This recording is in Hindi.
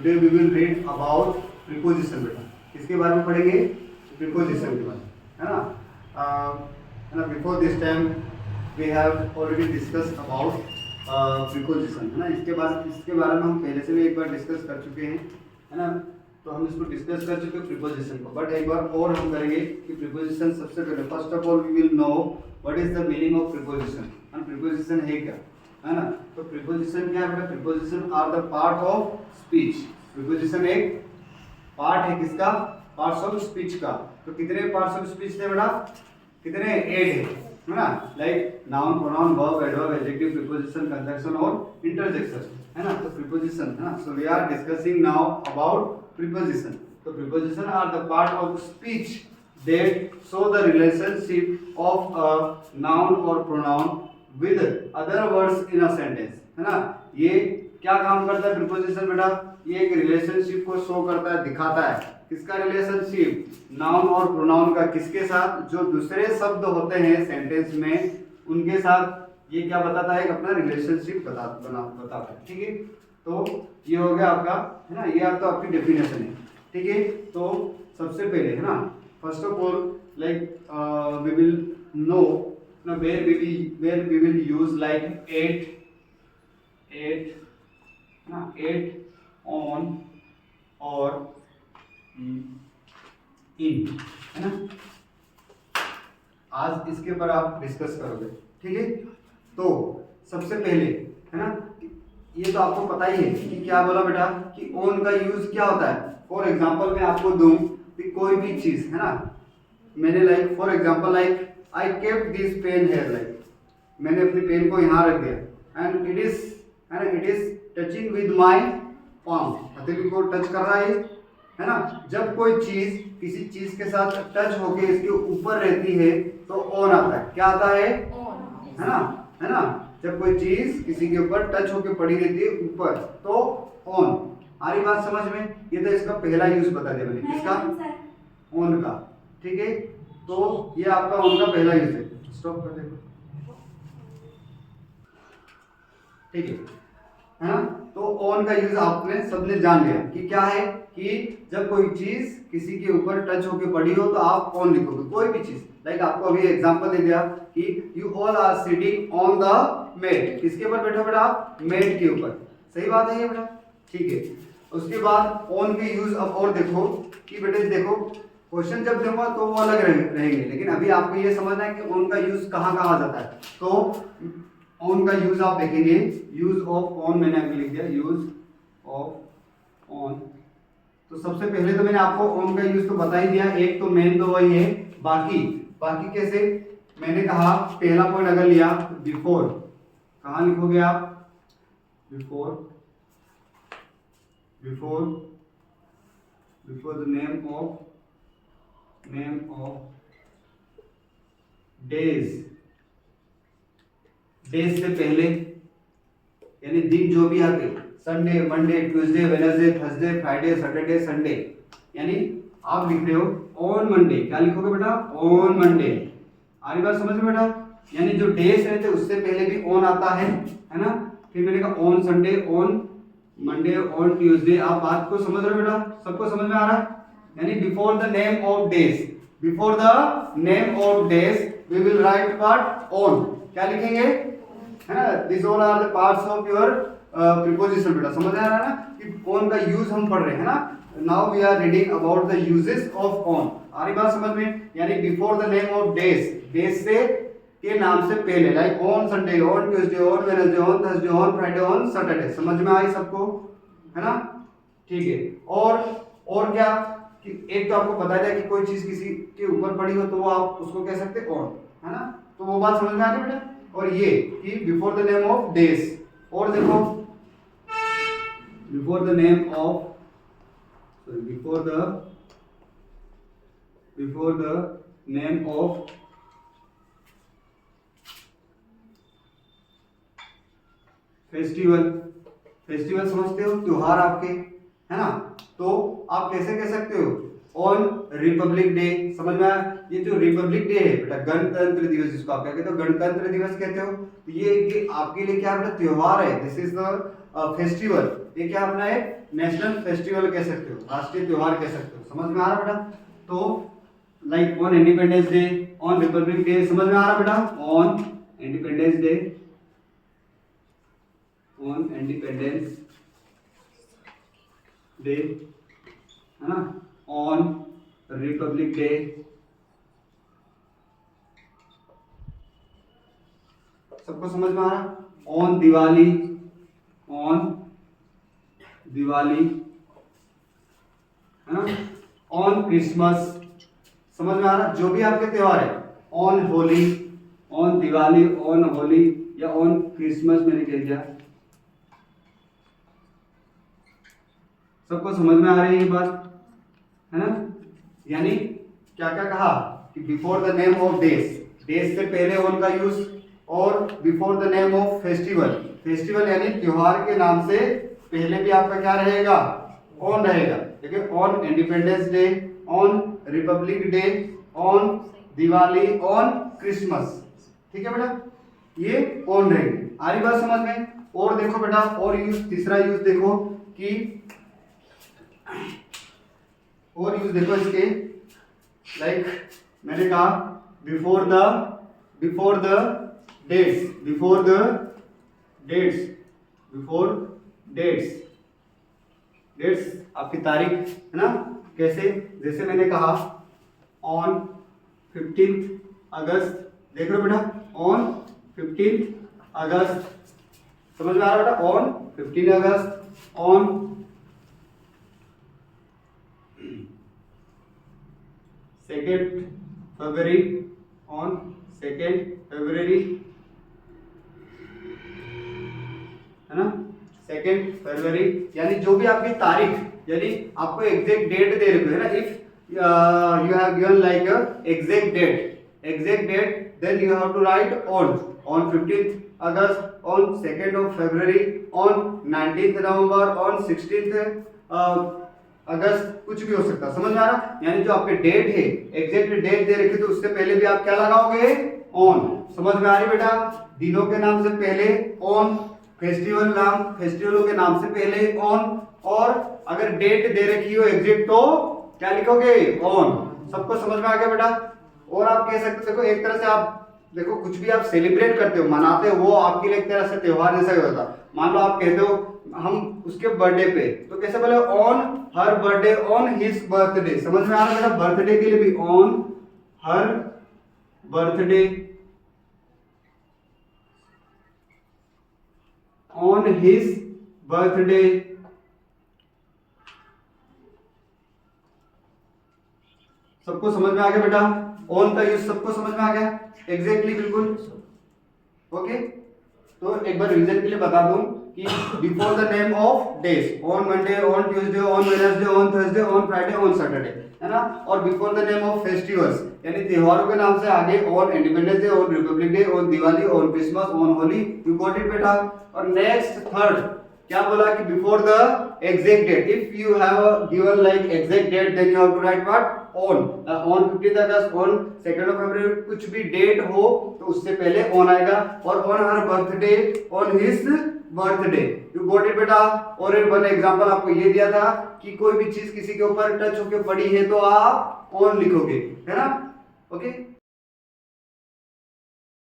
Today we will read about preposition बेटा। किसके बारे में पढ़ेंगे? प्रीपोजिशन के बारे में, है ना। Before this time we have already discuss about preposition, है ना। इसके बारे में हम पहले से भी एक बार डिस्कस कर चुके हैं, है ना। तो हम इसको डिस्कस कर चुके हैं प्रीपोजिशन को, बट एक बार और हम करेंगे कि प्रीपोजिशन सबसे पहले first of all we will know what is the meaning of preposition. Preposition है क्या, है ना। तो प्रीपोजिशन क्या है? Preposition are the part of speech. Preposition एक पार्ट है किसका? पार्ट्स ऑफ स्पीच का। तो कितने पार्ट्स ऑफ स्पीच थे बेटा? कितने? 8 है ना। Like noun, pronoun, verb, adverb, adjective, preposition, conjunction और इंटरजेक्शन, है ना। तो प्रीपोजिशन, है ना। So we are discussing now about preposition. तो preposition are the part of speech that show the relationship of a noun or pronoun with other words in a sentence, है ना। ये क्या काम करता है प्रीपोजिशन बेटा? ये एक रिलेशनशिप को शो करता है, दिखाता है। किसका रिलेशनशिप? नाउन और प्रोनाउन का। किसके साथ? जो दूसरे शब्द होते हैं सेंटेंस में उनके साथ ये क्या बताता है? अपना रिलेशनशिप बताता है, ठीक है। तो ये हो गया आपका, है ना। ये तो आपकी डेफिनेशन है, ठीक है। तो सबसे पहले, है ना, first of all, like we will know now where we will use like eight on or in, है ना। आज इसके ऊपर आप डिस्कस करोगे, ठीक है। तो सबसे पहले, है ना, ये तो आपको पता ही है कि क्या बोला बेटा कि ऑन का यूज क्या होता है। फॉर एग्जांपल मैं आपको दूं कि कोई भी चीज, है ना, मैंने like for example like I kept this pen here, like मैंने अपनी पेन को यहाँ रख दिया and it is touching with my palm, हथेली को टच कर रहा है ना। जब कोई चीज किसी चीज के साथ टच होके इसके ऊपर रहती है तो ऑन आता है। क्या आता है? है ना। जब कोई चीज किसी के ऊपर टच होके पड़ी रहती है ऊपर तो ऑन। आ रही बात समझ में? ये तो इसका पहला यूज बता दिया मैंने, किसका? ऑन का, ठीक है। तो ये आपका ऑन का पहला यूज है। स्टॉप कर देखो, ठीक है ना। तो ऑन का यूज आपने सबने जान लिया कि क्या है कि जब कोई चीज किसी के ऊपर टच होके पड़ी हो तो आप ऑन लिखोगे। कोई भी चीज, लाइक आपको अभी एग्जांपल दे दिया कि you all are sitting on the mat. किसके ऊपर बैठो बेटा आप? मेट के ऊपर। सही बात है ये बेटा, ठीक है। उसके बाद ऑन के यूज अब और देखो कि बेटे देखो क्वेश्चन जब दूंगा तो वो अलग रहेंगे, लेकिन अभी आपको ये समझना है कि ऑन का यूज कहाँ कहाँ जाता है। तो ऑन का यूज आप देखेंगे, यूज ऑफ ऑन मैंने अभी लिख दिया, यूज ऑफ ऑन। तो सबसे पहले तो मैंने आपको ऑन का यूज तो बता ही दिया, एक तो मेन तो वही है। बाकी कैसे? मैंने कहा पहला पॉइंट अगर लिया बिफोर, कहाँ लिखोगे आप? Before the name of days से पहले, यानी दिन जो भी आते, Sunday, Monday, Tuesday, Wednesday, Thursday, Friday, Saturday, Sunday, यानी आप लिख रहे हो ऑन मंडे। क्या लिखोगे बेटा? On Monday. आ रही बात समझ में बेटा? यानी जो डेज रहते उससे पहले भी ऑन आता है ना। फिर मैंने कहा on Sunday, on Monday, on Tuesday. आप बात को समझ रहे हो बेटा? सबको समझ में आ रहा है? यानी before the name of days we will write part on. क्या लिखेंगे? है ना, this all are the parts of your preposition बेटा। समझ आ रहा है ना कि ऑन का यूज हम पढ़ रहे हैं ना। Now we are reading about the uses of on. आ रही बात समझ में? यानी before the name of days से के नाम से पहले, like on Sunday, on Tuesday, on Wednesday, on Thursday, on Friday, on Saturday. समझ में आई सबको? है ना, ठीक है। और क्या कि एक तो आपको बता दिया कि कोई चीज किसी के ऊपर पड़ी हो तो वो आप उसको कह सकते ऑन, है ना। तो वो बात समझ में आ गई बेटा? और ये कि before the name of days, और देखो before the name of festival समझते हो? त्योहार आपके, है ना। तो आप कैसे कह सकते हो? On Republic day. समझ में आया? ये जो रिपब्लिक डे है बेटा, गणतंत्र दिवस जिसको आप क्या कहते हो? गणतंत्र दिवस कहते हो। तो ये आपके लिए क्या बेटा? त्योहार है। दिस इज द फेस्टिवल, ये क्या अपना एक नेशनल फेस्टिवल कह सकते हो, राष्ट्रीय त्योहार कह सकते हो। समझ में आ रहा बेटा? तो like on Independence Day, on Republic day, समझ में आ रहा बेटा? On Independence Day, on Independence day, है ना, ऑन रिपब्लिक डे, सबको समझ में आ रहा? ऑन दिवाली, ऑन दिवाली, है ना, ऑन क्रिसमस, समझ में आ रहा? जो भी आपके त्योहार है, on Holi, on Diwali, on Holi या ऑन क्रिसमस, मैंने कह दिया। सबको समझ में आ रही है ये बात, है ना? यानी क्या क्या कहा कि before the name of days, days से पहले ऑन का यूज, और before the name of festival, festival यानी त्योहार के नाम से पहले भी आपका क्या रहेगा? ऑन रहेगा। देखिए on Independence Day, on Republic Day, on Diwali, on Christmas, ठीक है बेटा, ये ऑन रहेंगे। आ रही बात समझ में? और देखो बेटा, और यूज, तीसरा यूज देखो कि, और यूज देखो इसके, लाइक मैंने कहा before the dates, before dates आपकी तारीख, है ना? कैसे? जैसे मैंने कहा ऑन 15 अगस्त, देख रहे हो बेटा, ऑन 15 अगस्त, समझ में आ रहा बेटा? On 15 August, on 2 February, on 2 फरवरी, है ना, 2 फरवरी, यानी जो भी आपकी तारीख, यानी आपको एग्जैक्ट डेट दे रखी है ना, if you have given like a exact date, then you have to write on 15th August, on 2nd of February, on 19th November, on 16th अगस्त, कुछ भी हो सकता है। समझ में आ रहा? यानी जो आपके डेट है, एग्जैक्ट डेट दे रखी, तो उससे पहले भी आप क्या लगाओगे? ऑन। समझ में आ रही बेटा? दिनों के नाम से पहले ऑन, फेस्टिवलों के नाम से पहले ऑन, और अगर डेट दे रखी हो एग्जैक्ट तो क्या लिखोगे? ऑन। सबको समझ में आ गया बेटा? और आप कह सकते हो, देखो एक तरह से आप देखो, कुछ भी आप सेलिब्रेट करते हो, मनाते हो, वो आपके लिए एक तरह से त्योहार जैसा ही होता। मान लो आप कहते हो हम उसके बर्थडे पे, तो कैसे बोले? On her birthday, on his birthday. समझ में आ रहा है बेटा? बर्थडे के लिए भी on her birthday, on his birthday, सबको समझ में आ गया बेटा? ऑन का यूज सबको समझ में आ गया? एग्जैक्टली, बिल्कुल ओके। तो एक बार रिवीजन के लिए बता दूं कि before the name of days, on Monday, on Tuesday, on Wednesday, on Thursday, on Friday, on Saturday, है ना? और before the name of festivals, यानी त्योहारों के नाम से आगे on Independence Day, on Republic Day, on Diwali, on Christmas, on Holi. You got it बेटा? और नेक्स्ट थर्ड क्या बोला कि before the exact date, if you have given like exact date, then you have to write what? On 15 August, on 2 February, कुछ भी डेट हो तो उससे पहले ऑन आएगा। और on her birthday, on his birthday. You got it बेटा? और वन एग्जांपल आपको ये दिया था कि कोई भी चीज किसी के ऊपर टच होके पड़ी है तो आप ऑन लिखोगे, है ना? ओके।